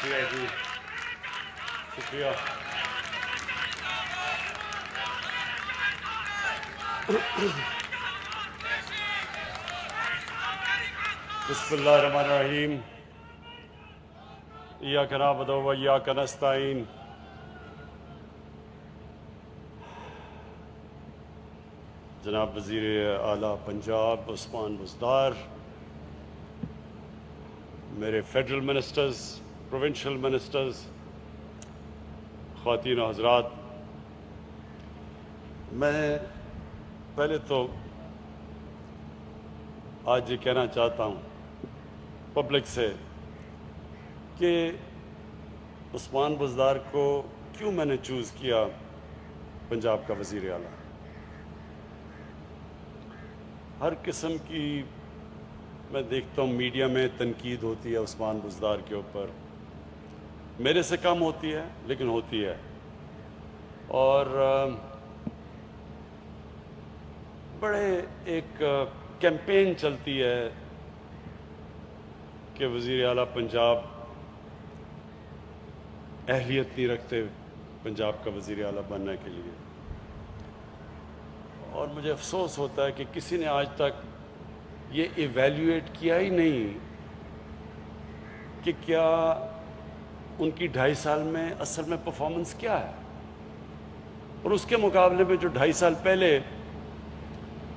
شکریہ جی، شکریہ. بسم اللہ الرحمن الرحیم. ایاک نعبد و ایاک نستعین. جناب وزیر اعلیٰ پنجاب عثمان بزدار، میرے فیڈرل منسٹرز، پروونشل منسٹرز، خواتین و حضرات، میں پہلے تو آج یہ کہنا چاہتا ہوں پبلک سے کہ عثمان بزدار کو کیوں میں نے چوز کیا پنجاب کا وزیر اعلیٰ. ہر قسم کی میں دیکھتا ہوں میڈیا میں تنقید ہوتی ہے عثمان بزدار کے اوپر، میرے سے کم ہوتی ہے لیکن ہوتی ہے، اور بڑے ایک کیمپین چلتی ہے کہ وزیر اعلیٰ پنجاب اہلیت نہیں رکھتے پنجاب کا وزیر اعلیٰ بننے کے لیے. اور مجھے افسوس ہوتا ہے کہ کسی نے آج تک یہ ایویلیویٹ کیا ہی نہیں کہ کیا ان کی 2.5 سال میں اصل میں پرفارمنس کیا ہے، اور اس کے مقابلے میں جو 2.5 سال پہلے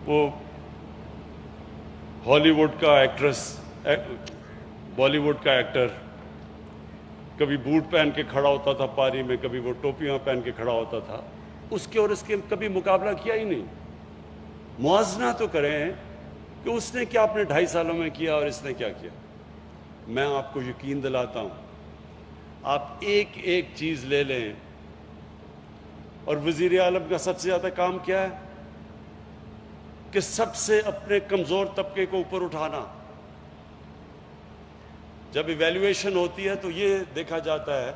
وہ ہالی ووڈ کا ایکٹریس، بالی ووڈ کا ایکٹر کبھی بوٹ پہن کے کھڑا ہوتا تھا پاری میں، کبھی وہ ٹوپیاں پہن کے کھڑا ہوتا تھا، اس کے اور اس کے کبھی مقابلہ کیا ہی نہیں. موازنہ تو کریں کہ اس نے کیا اپنے 2.5 سالوں میں کیا اور اس نے کیا کیا. میں آپ کو یقین دلاتا ہوں، آپ ایک ایک چیز لے لیں، اور وزیر اعظم کا سب سے زیادہ کام کیا ہے کہ سب سے اپنے کمزور طبقے کو اوپر اٹھانا. جب ایویلیویشن ہوتی ہے تو یہ دیکھا جاتا ہے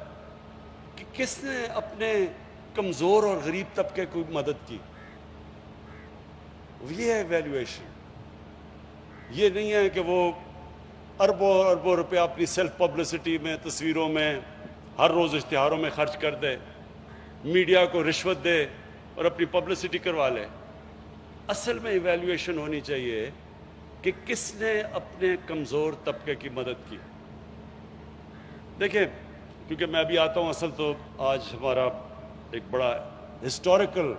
کہ کس نے اپنے کمزور اور غریب طبقے کو مدد کی. یہ ہے ایویلیویشن. یہ نہیں ہے کہ وہ اربوں اربوں روپیہ اپنی سیلف پبلسٹی میں، تصویروں میں، ہر روز اشتہاروں میں خرچ کر دے، میڈیا کو رشوت دے اور اپنی پبلسٹی کروا لے. اصل میں ایویلیویشن ہونی چاہیے کہ کس نے اپنے کمزور طبقے کی مدد کی. دیکھیں، کیونکہ میں ابھی آتا ہوں، اصل تو آج ہمارا ایک بڑا ہسٹوریکل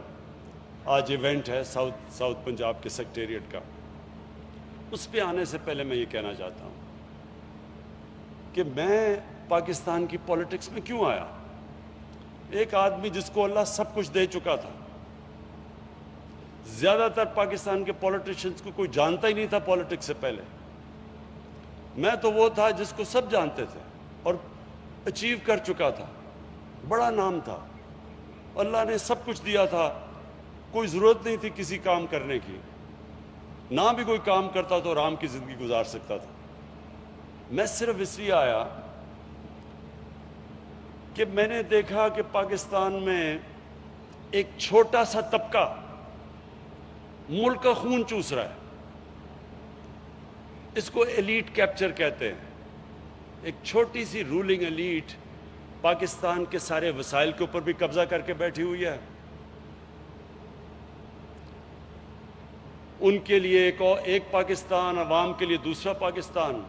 آج ایونٹ ہے ساؤتھ پنجاب کے سیکریٹریٹ کا. اس پہ آنے سے پہلے میں یہ کہنا چاہتا ہوں کہ میں پاکستان کی پولیٹکس میں کیوں آیا. ایک آدمی جس کو اللہ سب کچھ دے چکا تھا. زیادہ تر پاکستان کے پولیٹیشنز کو کوئی جانتا ہی نہیں تھا پولیٹکس سے پہلے. میں تو وہ تھا جس کو سب جانتے تھے اور اچیو کر چکا تھا، بڑا نام تھا، اللہ نے سب کچھ دیا تھا، کوئی ضرورت نہیں تھی کسی کام کرنے کی. نہ بھی کوئی کام کرتا تو آرام کی زندگی گزار سکتا تھا. میں صرف اس لیے آیا کہ میں نے دیکھا کہ پاکستان میں ایک چھوٹا سا طبقہ ملک کا خون چوس رہا ہے. اس کو ایلیٹ کیپچر کہتے ہیں. ایک چھوٹی سی رولنگ ایلیٹ پاکستان کے سارے وسائل کے اوپر بھی قبضہ کر کے بیٹھی ہوئی ہے. ان کے لیے ایک پاکستان، عوام کے لیے دوسرا پاکستان،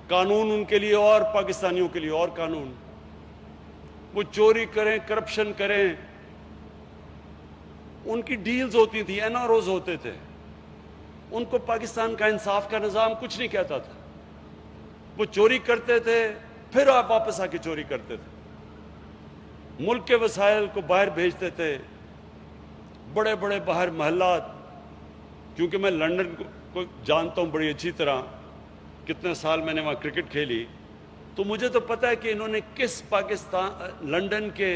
قانون ان کے لیے اور پاکستانیوں کے لیے اور قانون. وہ چوری کریں، کرپشن کریں، ان کی ڈیلز ہوتی تھی، این آر اوز ہوتے تھے. ان کو پاکستان کا انصاف کا نظام کچھ نہیں کہتا تھا. وہ چوری کرتے تھے، پھر آپ واپس آ کے چوری کرتے تھے. ملک کے وسائل کو باہر بھیجتے تھے، بڑے بڑے باہر محلات. کیونکہ میں لندن کو جانتا ہوں بڑی اچھی طرح، کتنے سال میں نے وہاں کرکٹ کھیلی، تو مجھے تو پتہ ہے کہ انہوں نے کس لندن کے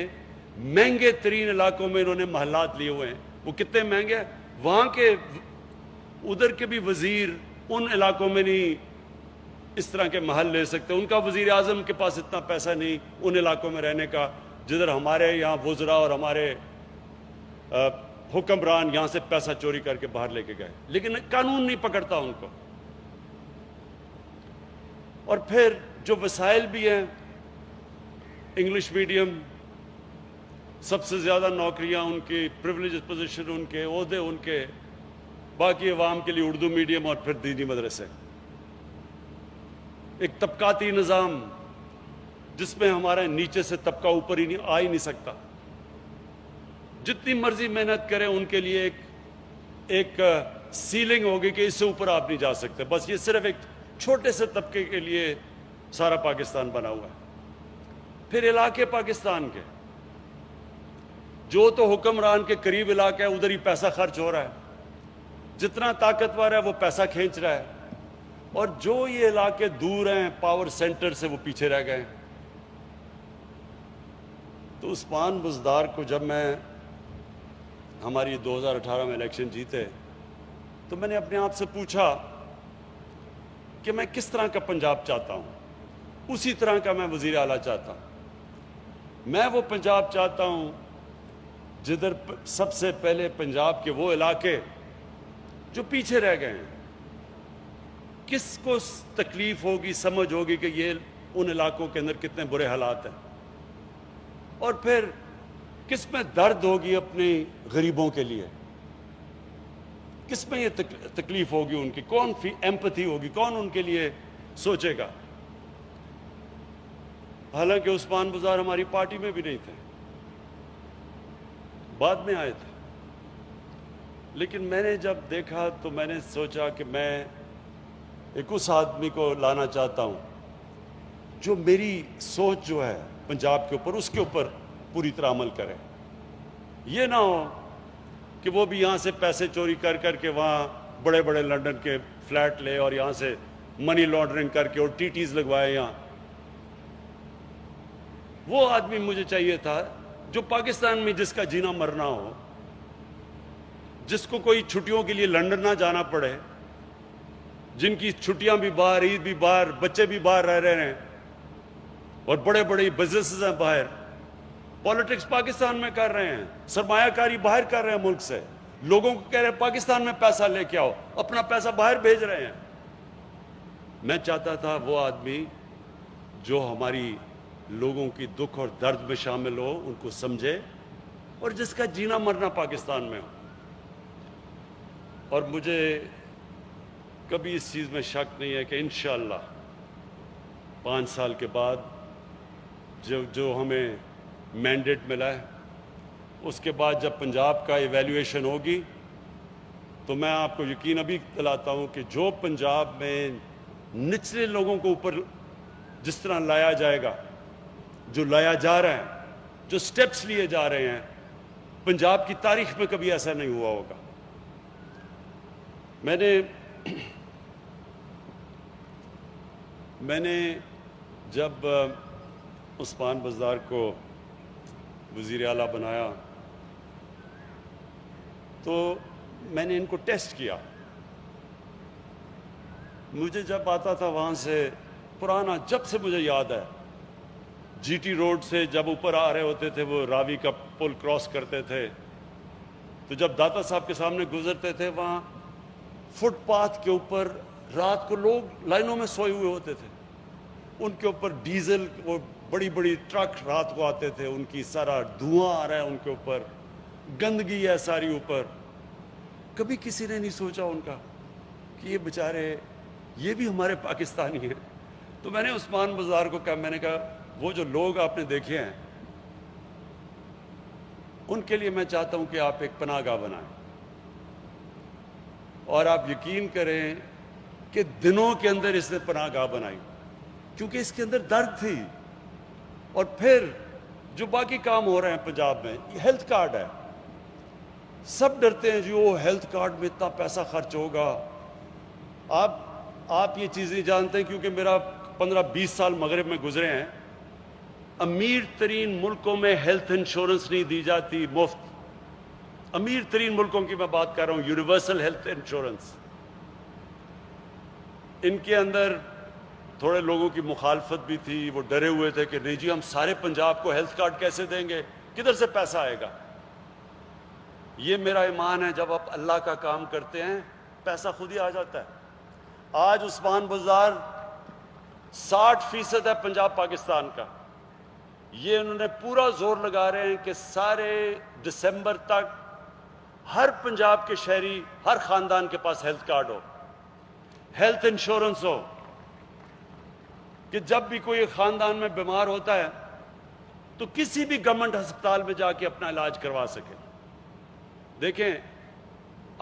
مہنگے ترین علاقوں میں انہوں نے محلات لیے ہوئے ہیں. وہ کتنے مہنگے ہیں. وہاں کے ادھر کے بھی وزیر ان علاقوں میں نہیں اس طرح کے محل لے سکتے. ان کا وزیر اعظم کے پاس اتنا پیسہ نہیں ان علاقوں میں رہنے کا جدھر ہمارے یہاں وزراء اور ہمارے حکمران یہاں سے پیسہ چوری کر کے باہر لے کے گئے. لیکن قانون نہیں پکڑتا ان کو. اور پھر جو وسائل بھی ہیں، انگلش میڈیم، سب سے زیادہ نوکریاں ان کی، پریولیجز پوزیشن ان کے، عہدے ان کے، باقی عوام کے لیے اردو میڈیم اور پھر دینی مدرسے، ایک طبقاتی نظام جس میں ہمارا نیچے سے طبقہ اوپر ہی آ ہی نہیں سکتا. جتنی مرضی محنت کریں ان کے لیے ایک سیلنگ ہوگی کہ اس سے اوپر آپ نہیں جا سکتے. بس یہ صرف ایک چھوٹے سے طبقے کے لیے سارا پاکستان بنا ہوا ہے. پھر علاقے پاکستان کے جو تو حکمران کے قریب علاقہ ہے ادھر ہی پیسہ خرچ ہو رہا ہے، جتنا طاقتور ہے وہ پیسہ کھینچ رہا ہے، اور جو یہ علاقے دور ہیں پاور سینٹر سے وہ پیچھے رہ گئے. تو عثمان بزدار کو جب میں ہماری 2018 میں الیکشن جیتے تو میں نے اپنے آپ سے پوچھا کہ میں کس طرح کا پنجاب چاہتا ہوں. اسی طرح کا میں وزیر اعلیٰ چاہتا ہوں. میں وہ پنجاب چاہتا ہوں جدھر سب سے پہلے پنجاب کے وہ علاقے جو پیچھے رہ گئے ہیں، کس کو تکلیف ہوگی، سمجھ ہوگی کہ یہ ان علاقوں کے اندر کتنے برے حالات ہیں، اور پھر کس میں درد ہوگی اپنی غریبوں کے لیے، کس میں یہ تکلیف ہوگی ان کی، کون ایمپتھی ہوگی، کون ان کے لیے سوچے گا. حالانکہ عثمان بزدار ہماری پارٹی میں بھی نہیں تھے، بعد میں آئے تھے. لیکن میں نے جب دیکھا تو میں نے سوچا کہ میں ایک اس آدمی کو لانا چاہتا ہوں جو میری سوچ جو ہے پنجاب کے اوپر، اس کے اوپر پوری طرح عمل کرے. یہ نہ ہو کہ وہ بھی یہاں سے پیسے چوری کر کر کے وہاں بڑے بڑے لنڈن کے فلیٹ لے اور یہاں سے منی لانڈرنگ کر کے اور ٹی ٹیز لگوائے یہاں. وہ آدمی مجھے چاہیے تھا جو پاکستان میں جس کا جینا مرنا ہو، جس کو کوئی چھٹیوں کے لیے لنڈن نہ جانا پڑے، جن کی چھٹیاں بھی باہر، عید بھی باہر، بچے بھی باہر رہ رہے ہیں، اور بڑے بڑے بزنسز ہیں باہر. پالیٹکس پاکستان میں کر رہے ہیں، سرمایہ کاری باہر کر رہے ہیں ملک سے، لوگوں کو کہہ رہے ہیں پاکستان میں پیسہ لے کے آؤ، اپنا پیسہ باہر بھیج رہے ہیں. میں چاہتا تھا وہ آدمی جو ہماری لوگوں کی دکھ اور درد میں شامل ہو، ان کو سمجھے، اور جس کا جینا مرنا پاکستان میں ہو. اور مجھے کبھی اس چیز میں شک نہیں ہے کہ انشاءاللہ 5 سال کے بعد جو ہمیں مینڈیٹ ملا ہے، اس کے بعد جب پنجاب کا ایویلیویشن ہوگی تو میں آپ کو یقین ابھی دلاتا ہوں کہ جو پنجاب میں نچلے لوگوں کو اوپر جس طرح لایا جائے گا، جو لایا جا رہا ہے، جو سٹیپس لیے جا رہے ہیں، پنجاب کی تاریخ میں کبھی ایسا نہیں ہوا ہوگا. میں نے جب عثمان بزدار کو وزیر اعلیٰ بنایا تو میں نے ان کو ٹیسٹ کیا. مجھے جب آتا تھا وہاں سے پرانا، جب سے مجھے یاد ہے، جی ٹی روڈ سے جب اوپر آ رہے ہوتے تھے، وہ راوی کا پل کراس کرتے تھے، تو جب داتا صاحب کے سامنے گزرتے تھے وہاں فٹ پاتھ کے اوپر رات کو لوگ لائنوں میں سوئے ہوئے ہوتے تھے. ان کے اوپر ڈیزل، وہ بڑی بڑی ٹرک رات کو آتے تھے، ان کی سارا دھواں آ رہا ہے ان کے اوپر، گندگی ہے ساری اوپر. کبھی کسی نے نہیں سوچا ان کا کہ یہ بیچارے یہ بھی ہمارے پاکستانی ہیں. تو میں نے عثمان بزدار کو کہا، میں نے کہا وہ جو لوگ آپ نے دیکھے ہیں ان کے لیے میں چاہتا ہوں کہ آپ ایک پناہ گاہ بنائیں، اور آپ یقین کریں کہ دنوں کے اندر اس نے پناہ گاہ بنائی، کیونکہ اس کے اندر درد تھی. اور پھر جو باقی کام ہو رہے ہیں پنجاب میں، یہ ہیلتھ کارڈ ہے. سب ڈرتے ہیں جی وہ ہیلتھ کارڈ میں اتنا پیسہ خرچ ہوگا. آپ یہ چیز نہیں جانتے ہیں، کیونکہ میرا 15-20 سال مغرب میں گزرے ہیں. امیر ترین ملکوں میں ہیلتھ انشورنس نہیں دی جاتی مفت. امیر ترین ملکوں کی میں بات کر رہا ہوں، یونیورسل ہیلتھ انشورنس. ان کے اندر تھوڑے لوگوں کی مخالفت بھی تھی، وہ ڈرے ہوئے تھے کہ نہیں جی ہم سارے پنجاب کو ہیلتھ کارڈ کیسے دیں گے، کدھر سے پیسہ آئے گا. یہ میرا ایمان ہے، جب آپ اللہ کا کام کرتے ہیں پیسہ خود ہی آ جاتا ہے. آج عثمان بزدار 60% ہے پنجاب پاکستان کا. یہ انہوں نے پورا زور لگا رہے ہیں کہ سارے دسمبر تک ہر پنجاب کے شہری، ہر خاندان کے پاس ہیلتھ کارڈ ہو، ہیلتھ انشورنس ہو، کہ جب بھی کوئی خاندان میں بیمار ہوتا ہے تو کسی بھی گورنمنٹ ہسپتال میں جا کے اپنا علاج کروا سکے. دیکھیں،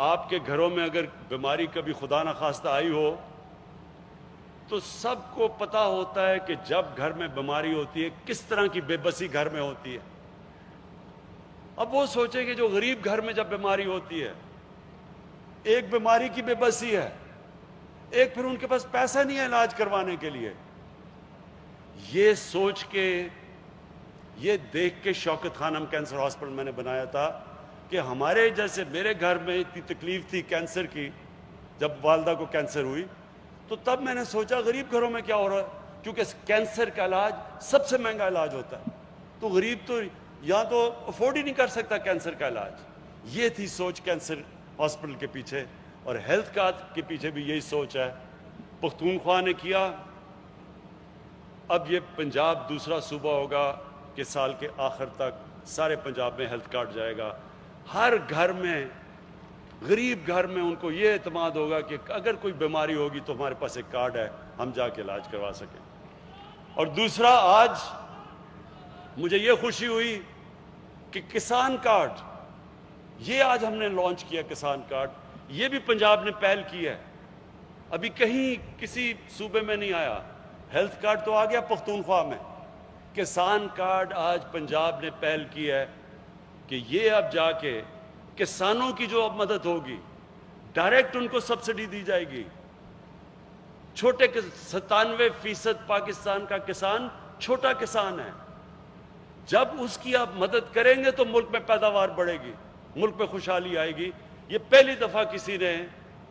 آپ کے گھروں میں اگر بیماری کبھی خدا نخواستہ آئی ہو تو سب کو پتا ہوتا ہے کہ جب گھر میں بیماری ہوتی ہے کس طرح کی بے بسی گھر میں ہوتی ہے. اب وہ سوچیں کہ جو غریب گھر میں جب بیماری ہوتی ہے، ایک بیماری کی بے بسی ہے، ایک پھر ان کے پاس پیسہ نہیں ہے علاج کروانے کے لیے. یہ سوچ کے، یہ دیکھ کے شوکت خانم کینسر ہاسپٹل میں نے بنایا تھا کہ ہمارے جیسے، میرے گھر میں اتنی تکلیف تھی کینسر کی جب والدہ کو کینسر ہوئی، تو تب میں نے سوچا غریب گھروں میں کیا ہو رہا ہے، کیونکہ کینسر کا علاج سب سے مہنگا علاج ہوتا ہے، تو غریب تو یہاں تو افورڈ ہی نہیں کر سکتا کینسر کا علاج. یہ تھی سوچ کینسر ہاسپٹل کے پیچھے، اور ہیلتھ کارڈ کے پیچھے بھی یہی سوچ ہے. پختونخوا نے کیا. اب یہ پنجاب دوسرا صوبہ ہوگا کہ سال کے آخر تک سارے پنجاب میں ہیلتھ کارڈ جائے گا. ہر گھر میں، غریب گھر میں ان کو یہ اعتماد ہوگا کہ اگر کوئی بیماری ہوگی تو ہمارے پاس ایک کارڈ ہے، ہم جا کے علاج کروا سکیں. اور دوسرا، آج مجھے یہ خوشی ہوئی کہ کسان کارڈ، یہ آج ہم نے لانچ کیا. کسان کارڈ یہ بھی پنجاب نے پہل کی ہے، ابھی کہیں کسی صوبے میں نہیں آیا. ہیلتھ کارڈ تو آ گیا پختونخوا میں، کسان کارڈ آج پنجاب نے پہل کی ہے کہ یہ اب جا کے کسانوں کی جو اب مدد ہوگی، ڈائریکٹ ان کو سبسڈی دی جائے گی. چھوٹے 97% پاکستان کا کسان چھوٹا کسان ہے. جب اس کی آپ مدد کریں گے تو ملک میں پیداوار بڑھے گی، ملک میں خوشحالی آئے گی. یہ پہلی دفعہ کسی نے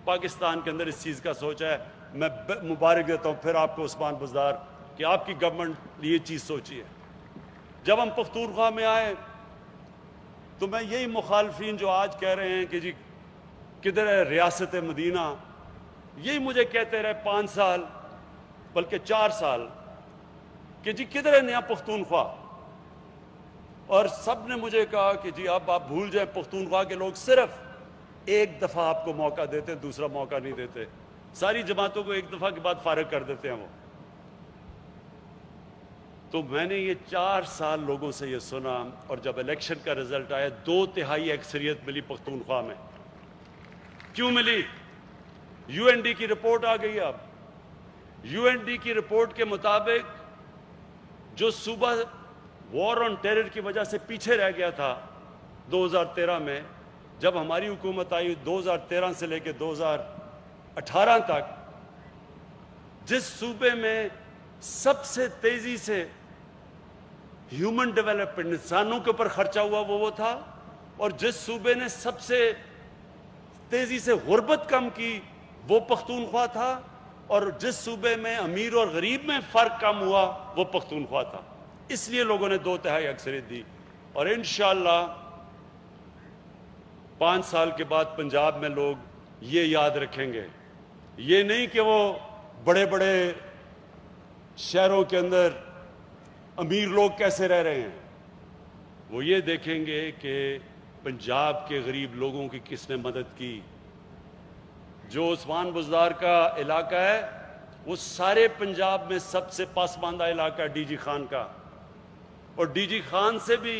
پاکستان کے اندر اس چیز کا سوچا ہے. میں مبارک دیتا ہوں پھر آپ کو عثمان بزدار کہ آپ کی گورنمنٹ یہ چیز سوچی ہے. جب ہم پختونخوا میں آئے تو میں یہی مخالفین جو آج کہہ رہے ہیں کہ جی کدھر ہے ریاست مدینہ، یہی مجھے کہتے رہے 5 سال بلکہ 4 سال کہ جی کدھر ہے نیا پختونخوا. اور سب نے مجھے کہا کہ جی اب آپ بھول جائیں، پختونخوا کے لوگ صرف ایک دفعہ آپ کو موقع دیتے، دوسرا موقع نہیں دیتے. ساری جماعتوں کو ایک دفعہ کے بعد فارغ کر دیتے ہیں وہ. تو میں نے یہ 4 سال لوگوں سے یہ سنا، اور جب الیکشن کا رزلٹ آیا 2/3 اکثریت ملی پختونخوا میں. کیوں ملی؟ یو این ڈی کی رپورٹ آ گئی. اب یو این ڈی کی رپورٹ کے مطابق جو صوبہ وار آن ٹیرر کی وجہ سے پیچھے رہ گیا تھا 2013 میں، جب ہماری حکومت آئی 2013 سے لے کے 2018 تک، جس صوبے میں سب سے تیزی سے ہیومن ڈیولپمنٹ، انسانوں کے اوپر خرچہ ہوا وہ تھا، اور جس صوبے نے سب سے تیزی سے غربت کم کی وہ پختونخوا تھا، اور جس صوبے میں امیر اور غریب میں فرق کم ہوا وہ پختونخوا تھا. اس لیے لوگوں نے 2/3 اکثریت دی. اور انشاءاللہ 5 سال کے بعد پنجاب میں لوگ یہ یاد رکھیں گے، یہ نہیں کہ وہ بڑے بڑے شہروں کے اندر امیر لوگ کیسے رہ رہے ہیں، وہ یہ دیکھیں گے کہ پنجاب کے غریب لوگوں کی کس نے مدد کی. جو عثمان بزدار کا علاقہ ہے وہ سارے پنجاب میں سب سے پسماندہ علاقہ ہے ڈی جی خان کا، اور ڈی جی خان سے بھی،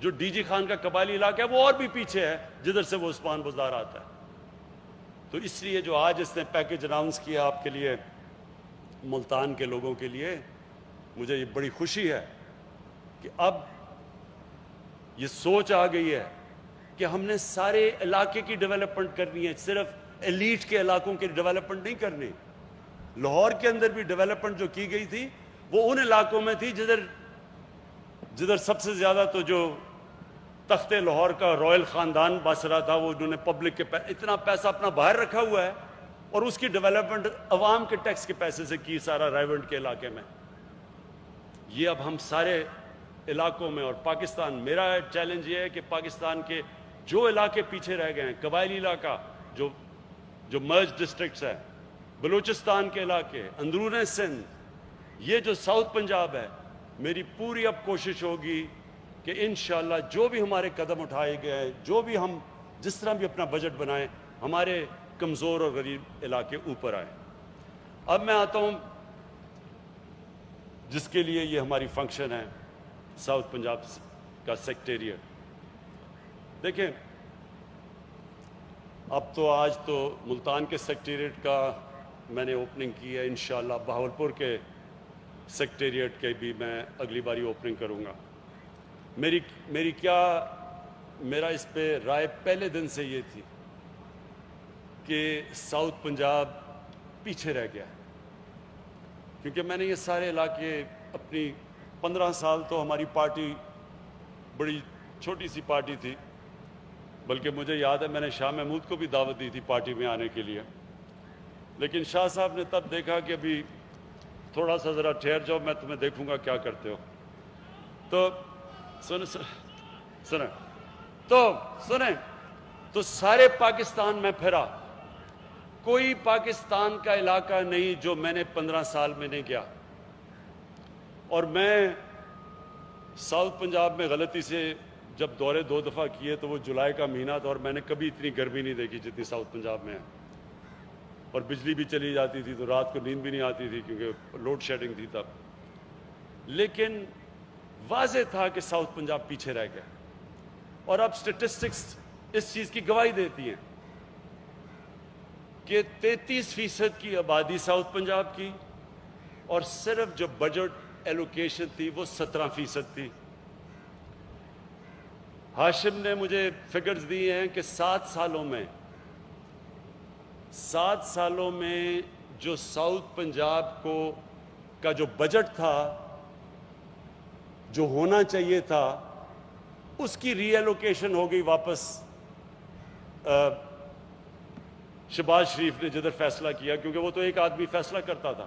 جو ڈی جی خان کا قبائلی علاقہ ہے وہ اور بھی پیچھے ہے جدھر سے وہ عثمان بزدار آتا ہے. تو اس لیے جو آج اس نے پیکج اناؤنس کیا آپ کے لیے، ملتان کے لوگوں کے لیے، مجھے یہ بڑی خوشی ہے کہ اب یہ سوچ آ گئی ہے کہ ہم نے سارے علاقے کی ڈیولپمنٹ کرنی ہے، صرف ایلیٹ کے علاقوں کی ڈیولپمنٹ نہیں کرنی. لاہور کے اندر بھی ڈیولپمنٹ جو کی گئی تھی وہ ان علاقوں میں تھی جدھر سب سے زیادہ تو جو تخت لاہور کا رائل خاندان بس رہا تھا، وہ انہوں نے پبلک کے اتنا پیسہ اپنا باہر رکھا ہوا ہے، اور اس کی ڈیولپمنٹ عوام کے ٹیکس کے پیسے سے کی، سارا رائیونٹ کے علاقے میں. یہ اب ہم سارے علاقوں میں، اور پاکستان، میرا چیلنج یہ ہے کہ پاکستان کے جو علاقے پیچھے رہ گئے ہیں، قبائلی علاقہ جو مرج ڈسٹرکٹس ہیں، بلوچستان کے علاقے، اندرون سندھ، یہ جو ساؤتھ پنجاب ہے، میری پوری اب کوشش ہوگی کہ انشاءاللہ جو بھی ہمارے قدم اٹھائے گئے ہیں، جو بھی ہم جس طرح بھی اپنا بجٹ بنائیں، ہمارے کمزور اور غریب علاقے اوپر آئیں۔ اب میں آتا ہوں جس کے لیے یہ ہماری فنکشن ہے، ساؤتھ پنجاب کا سیکریٹریٹ۔ دیکھیں، اب تو آج تو ملتان کے سیکریٹریٹ کا میں نے اوپننگ کی ہے، انشاءاللہ بہاولپور کے سیکریٹریٹ کے بھی میں اگلی باری اوپننگ کروں گا۔ میرا اس پہ رائے پہلے دن سے یہ تھی کہ ساؤتھ پنجاب پیچھے رہ گیا ہے، کیونکہ میں نے یہ سارے علاقے اپنی 15 سال تو ہماری پارٹی بڑی چھوٹی سی پارٹی تھی، بلکہ مجھے یاد ہے میں نے شاہ محمود کو بھی دعوت دی تھی پارٹی میں آنے کے لیے، لیکن شاہ صاحب نے تب دیکھا کہ ابھی تھوڑا سا ذرا ٹھہر جاؤ، میں تمہیں دیکھوں گا کیا کرتے ہو۔ تو سنیں تو سارے پاکستان میں پھرا، کوئی پاکستان کا علاقہ نہیں جو میں نے 15 سال میں نہیں گیا۔ اور میں ساؤتھ پنجاب میں غلطی سے جب دورے 2 دفعہ کیے تو وہ جولائی کا مہینہ تھا، اور میں نے کبھی اتنی گرمی نہیں دیکھی جتنی ساؤتھ پنجاب میں ہے، اور بجلی بھی چلی جاتی تھی تو رات کو نیند بھی نہیں آتی تھی کیونکہ لوڈ شیڈنگ تھی تب۔ لیکن واضح تھا کہ ساؤتھ پنجاب پیچھے رہ گیا، اور اب سٹیٹسٹکس اس چیز کی گواہی دیتی ہیں کہ 33% کی آبادی ساؤتھ پنجاب کی، اور صرف جو بجٹ ایلوکیشن تھی وہ 17% تھی۔ ہاشم نے مجھے فگرز دی ہیں کہ 7 سالوں میں جو ساؤتھ پنجاب کا جو بجٹ تھا، جو ہونا چاہیے تھا، اس کی ری ایلوکیشن ہو گئی واپس شہباز شریف نے جدھر فیصلہ کیا، کیونکہ وہ تو ایک آدمی فیصلہ کرتا تھا۔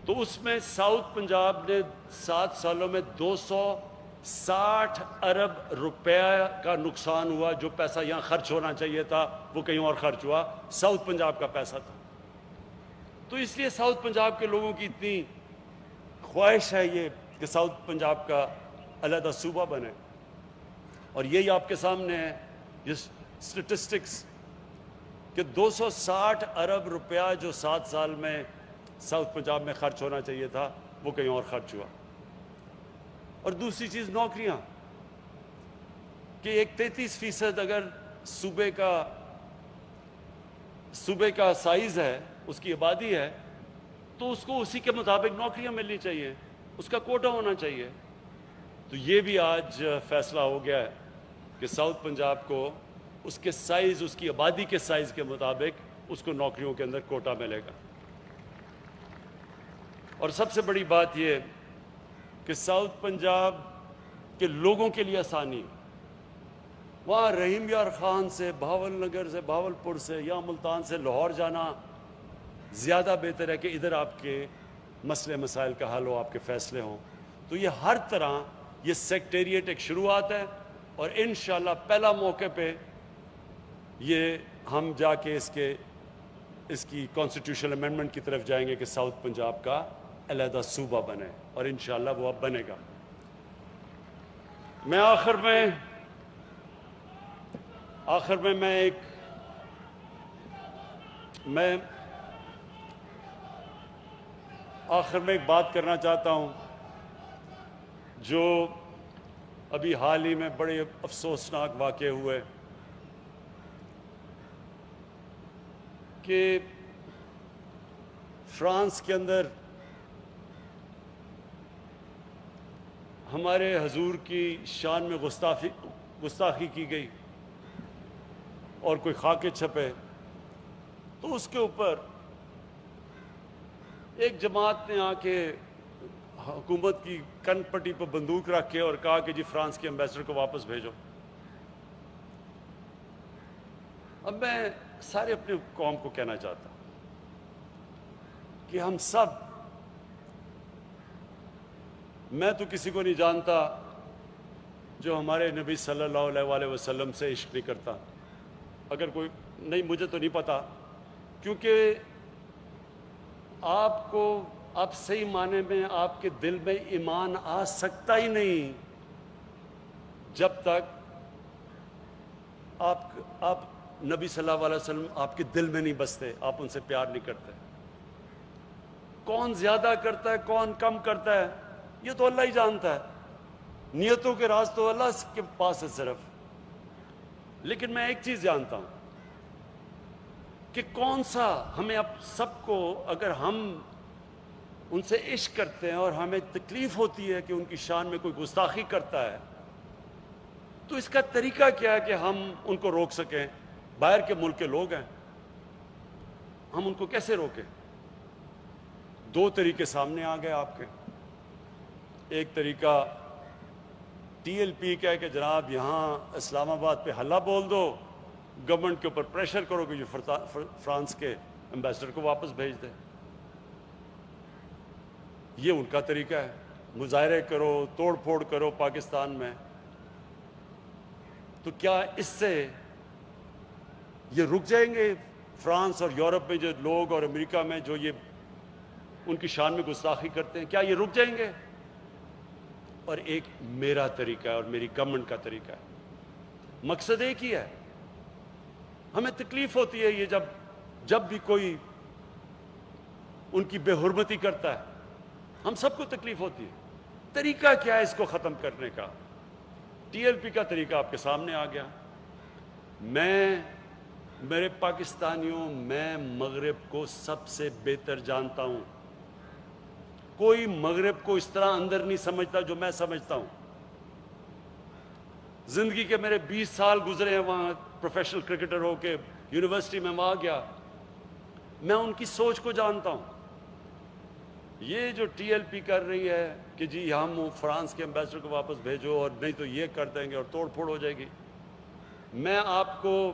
تو اس میں ساؤتھ پنجاب نے 7 سالوں میں 260 ارب روپے کا نقصان ہوا۔ جو پیسہ یہاں خرچ ہونا چاہیے تھا وہ کہیں اور خرچ ہوا، ساؤتھ پنجاب کا پیسہ تھا۔ تو اس لیے ساؤتھ پنجاب کے لوگوں کی اتنی خواہش ہے یہ کہ ساؤتھ پنجاب کا علیحدہ صوبہ بنے، اور یہی آپ کے سامنے ہے یہ سٹیٹسٹکس کہ 260 ارب روپیہ جو 7 سال میں ساؤتھ پنجاب میں خرچ ہونا چاہیے تھا وہ کہیں اور خرچ ہوا۔ اور دوسری چیز نوکریاں، کہ ایک 33% اگر صوبے کا سائز ہے، اس کی آبادی ہے، تو اس کو اسی کے مطابق نوکریاں ملنی چاہیے، اس کا کوٹا ہونا چاہیے۔ تو یہ بھی آج فیصلہ ہو گیا ہے کہ ساؤتھ پنجاب کو اس کے سائز، اس کی آبادی کے سائز کے مطابق اس کو نوکریوں کے اندر کوٹا ملے گا۔ اور سب سے بڑی بات یہ کہ ساؤتھ پنجاب کے لوگوں کے لیے آسانی، وہاں رحیم یار خان سے، بہاول نگر سے، بہاولپور سے یا ملتان سے لاہور جانا زیادہ بہتر ہے کہ ادھر آپ کے مسئلے مسائل کا حل ہو، آپ کے فیصلے ہوں۔ تو یہ ہر طرح یہ سیکریٹریٹ ایک شروعات ہے، اور انشاءاللہ پہلا موقع پہ یہ ہم جا کے اس کی کانسٹیٹیوشنل امینڈمنٹ کی طرف جائیں گے کہ ساؤتھ پنجاب کا علیحدہ صوبہ بنے، اور انشاءاللہ وہ اب بنے گا۔ میں آخر میں ایک بات کرنا چاہتا ہوں جو ابھی حال ہی میں بڑے افسوسناک واقع ہوئے، کہ فرانس کے اندر ہمارے حضور کی شان میں گستاخی کی گئی اور کوئی خاکے چھپے، تو اس کے اوپر ایک جماعت نے آ کے حکومت کی کن پٹی پر بندوق رکھ کے اور کہا کہ جی فرانس کے ایمبیسڈر کو واپس بھیجو۔ اب میں سارے اپنے قوم کو کہنا چاہتا ہوں کہ ہم سب، میں تو کسی کو نہیں جانتا جو ہمارے نبی صلی اللہ علیہ وسلم سے عشق نہیں کرتا، اگر کوئی نہیں، مجھے تو نہیں پتا، کیونکہ آپ کو اب صحیح معنی میں آپ کے دل میں ایمان آ سکتا ہی نہیں جب تک آپ نبی صلی اللہ علیہ وسلم آپ کے دل میں نہیں بستے، آپ ان سے پیار نہیں کرتے۔ کون زیادہ کرتا ہے کون کم کرتا ہے یہ تو اللہ ہی جانتا ہے، نیتوں کے راز تو اللہ کے پاس ہے صرف۔ لیکن میں ایک چیز جانتا ہوں کہ کون سا ہمیں اب سب کو، اگر ہم ان سے عشق کرتے ہیں اور ہمیں تکلیف ہوتی ہے کہ ان کی شان میں کوئی گستاخی کرتا ہے، تو اس کا طریقہ کیا ہے کہ ہم ان کو روک سکیں؟ باہر کے ملک کے لوگ ہیں، ہم ان کو کیسے روکیں؟ دو طریقے سامنے آ گئے آپ کے۔ ایک طریقہ ٹی ایل پی کا ہے کہ جناب یہاں اسلام آباد پہ حلہ بول دو، گورنمنٹ کے اوپر پریشر کرو کہ جو فرانس کے ایمبیسڈر کو واپس بھیج دے۔ یہ ان کا طریقہ ہے، مظاہرے کرو، توڑ پھوڑ کرو پاکستان میں۔ تو کیا اس سے یہ رک جائیں گے؟ فرانس اور یورپ میں جو لوگ اور امریکہ میں جو یہ ان کی شان میں گستاخی کرتے ہیں، کیا یہ رک جائیں گے؟ اور ایک میرا طریقہ ہے اور میری گورنمنٹ کا طریقہ ہے، مقصد ایک ہی ہے۔ ہمیں تکلیف ہوتی ہے یہ جب بھی کوئی ان کی بے حرمتی کرتا ہے، ہم سب کو تکلیف ہوتی ہے۔ طریقہ کیا ہے اس کو ختم کرنے کا؟ ٹی ایل پی کا طریقہ آپ کے سامنے آ گیا۔ میرے پاکستانیوں، میں مغرب کو سب سے بہتر جانتا ہوں۔ کوئی مغرب کو اس طرح اندر نہیں سمجھتا جو میں سمجھتا ہوں۔ زندگی کے میرے 20 سال گزرے ہیں وہاں، پروفیشنل کرکٹر ہو کے یونیورسٹی میں وہاں گیا، میں ان کی سوچ کو جانتا ہوں۔ یہ جو ٹی ایل پی کر رہی ہے کہ جی ہم فرانس کے ایمبیسڈر کو واپس بھیجو اور نہیں تو یہ کر دیں گے اور توڑ پھوڑ ہو جائے گی، میں آپ کو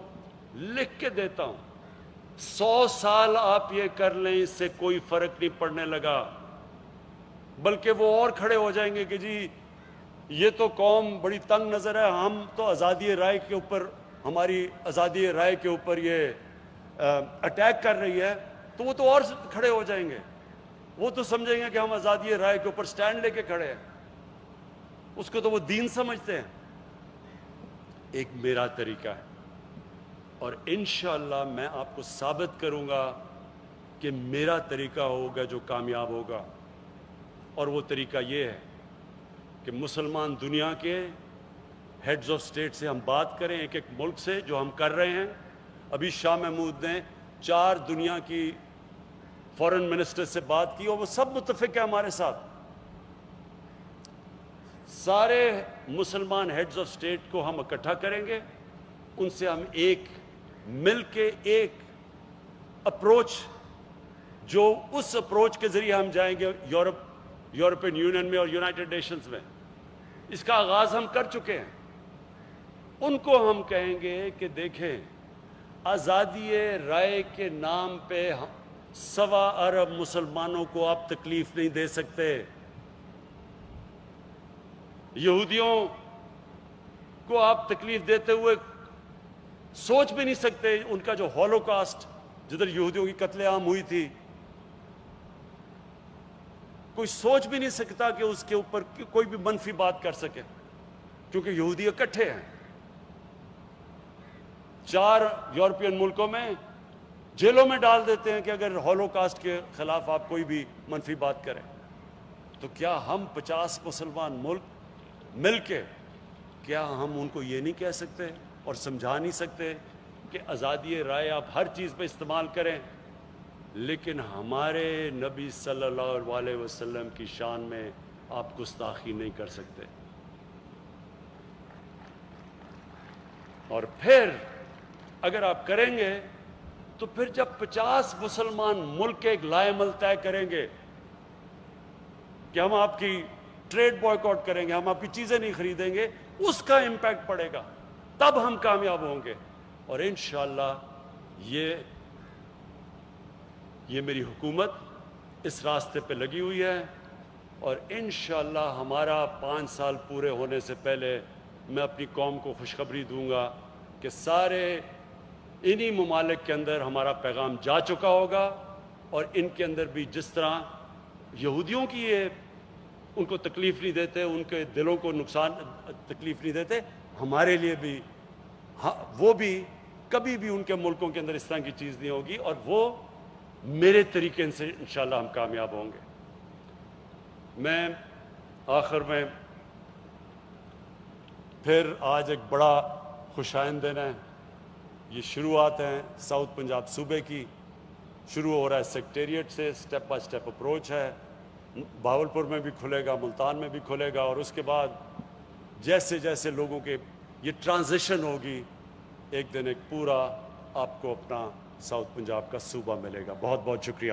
لکھ کے دیتا ہوں 100 سال آپ یہ کر لیں اس سے کوئی فرق نہیں پڑنے لگا، بلکہ وہ اور کھڑے ہو جائیں گے کہ جی یہ تو قوم بڑی تنگ نظر ہے، ہم تو آزادی رائے کے اوپر، ہماری آزادی رائے کے اوپر یہ اٹیک کر رہی ہے، تو وہ تو اور کھڑے ہو جائیں گے، وہ تو سمجھیں گے کہ ہم آزادی رائے کے اوپر سٹینڈ لے کے کھڑے ہیں، اس کو تو وہ دین سمجھتے ہیں۔ ایک میرا طریقہ ہے اور انشاءاللہ میں آپ کو ثابت کروں گا کہ میرا طریقہ ہوگا جو کامیاب ہوگا، اور وہ طریقہ یہ ہے کہ مسلمان دنیا کے ہیڈز آف سٹیٹ سے ہم بات کریں، ایک ایک ملک سے، جو ہم کر رہے ہیں۔ ابھی شاہ محمود نے 4 دنیا کی فورن منسٹر سے بات کی اور وہ سب متفق ہیں ہمارے ساتھ۔ سارے مسلمان ہیڈز آف سٹیٹ کو ہم اکٹھا کریں گے، ان سے ہم ایک مل کے ایک اپروچ، جو اس اپروچ کے ذریعے ہم جائیں گے یورپین یونین میں اور یونائٹڈ نیشنز میں، اس کا آغاز ہم کر چکے ہیں۔ ان کو ہم کہیں گے کہ دیکھیں، آزادی رائے کے نام پہ 1.25 ارب مسلمانوں کو آپ تکلیف نہیں دے سکتے۔ یہودیوں کو آپ تکلیف دیتے ہوئے سوچ بھی نہیں سکتے، ان کا جو ہولوکاسٹ جدھر یہودیوں کی قتل عام ہوئی تھی، کوئی سوچ بھی نہیں سکتا کہ اس کے اوپر کوئی بھی منفی بات کر سکے، کیونکہ یہودی اکٹھے ہیں۔ 4 یورپین ملکوں میں جیلوں میں ڈال دیتے ہیں کہ اگر ہولوکاسٹ کے خلاف آپ کوئی بھی منفی بات کریں۔ تو کیا ہم 50 مسلمان ملک مل کے، کیا ہم ان کو یہ نہیں کہہ سکتے اور سمجھا نہیں سکتے کہ آزادی رائے آپ ہر چیز پہ استعمال کریں، لیکن ہمارے نبی صلی اللہ علیہ وسلم کی شان میں آپ گستاخی نہیں کر سکتے؟ اور پھر اگر آپ کریں گے تو پھر جب 50 مسلمان ملک ایک لائے عمل طے کریں گے کہ ہم آپ کی ٹریڈ بوائکاٹ کریں گے، ہم آپ کی چیزیں نہیں خریدیں گے، اس کا امپیکٹ پڑے گا، تب ہم کامیاب ہوں گے۔ اور انشاءاللہ یہ میری حکومت اس راستے پہ لگی ہوئی ہے، اور انشاءاللہ ہمارا 5 سال پورے ہونے سے پہلے میں اپنی قوم کو خوشخبری دوں گا کہ سارے انہی ممالک کے اندر ہمارا پیغام جا چکا ہوگا، اور ان کے اندر بھی جس طرح یہودیوں کی یہ ان کو تکلیف نہیں دیتے، ان کے دلوں کو نقصان تکلیف نہیں دیتے، ہمارے لیے بھی وہ بھی کبھی بھی ان کے ملکوں کے اندر اس طرح کی چیز نہیں ہوگی، اور وہ میرے طریقے سے انشاءاللہ ہم کامیاب ہوں گے۔ میں آخر میں پھر آج ایک بڑا خوشائند دن ہے، یہ شروعات ہیں ساؤتھ پنجاب صوبے کی، شروع ہو رہا ہے سیکٹریٹ سے، سٹیپ بائی سٹیپ اپروچ ہے، بہاولپور میں بھی کھلے گا، ملتان میں بھی کھلے گا، اور اس کے بعد جیسے جیسے لوگوں کے یہ ٹرانزیشن ہوگی، ایک دن ایک پورا آپ کو اپنا ساؤتھ پنجاب کا صوبہ ملے گا۔ بہت بہت شکریہ۔